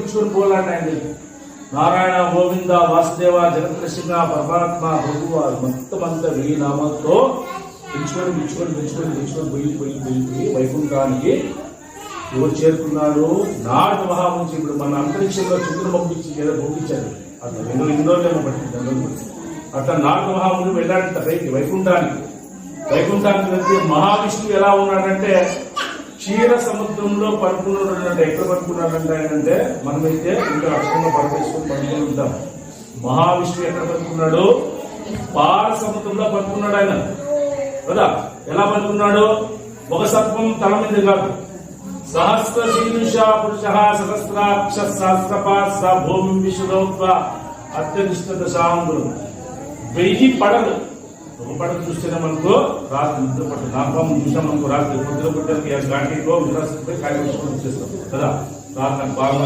పిలుచుకొని పోలాంటి ఆయన నారాయణ గోవింద వాసుదేవ జగత్కృష్ణ పరమాత్మ ప్రభువు మొత్తం అంతా 1000 నామాలతో పిలుచుకొని పోయి వైకుంఠానికి ఎవరు చేరుకున్నాడు? నారద మహాముని. ఇప్పుడు మన అంతరిక్షంలో చంద్రుడు పంపించారు అట్లా ఎన్నో పట్టింది. అట్లా నారద మహాముని వెళ్ళాడంట పైకి వైకుంఠానికి వెళ్తే మహావిష్ణువు ఎలా ఉన్నాడంటే క్షీర సముద్రంలో పడుకున్నాడు. ఎక్కడ పడుకున్నాడంటే ఆయనంటే మనమైతే ఇంకా లక్ష్యంగా పడవేసుకొని పడుకుని ఉంటాం. మహావిష్ణువు ఎక్కడ పడుకున్నాడు? పాల సముద్రంలో పడుకున్నాడు ఆయన కదా. ఎలా పడుకున్నాడు? ఒక సర్పం తల మీద కాదు. సహస్ర శీర్ష పురుష సహస్రాక్ష సహస్రపాస భూమి విశ్వదౌత్వ అత్యనిష్ట దశాంగులు 1000 పడలు. ఒక పడలు చూస్తేనే మనకు రాత్రి నిద్ర పట్టు. నాపం చూసాం మనకు రాత్రి నిద్ర పట్టడానికి గాంటీలో విరాసపోయి కాయ వచ్చేస్తాం కదా. రాత్రి నాకు బాగా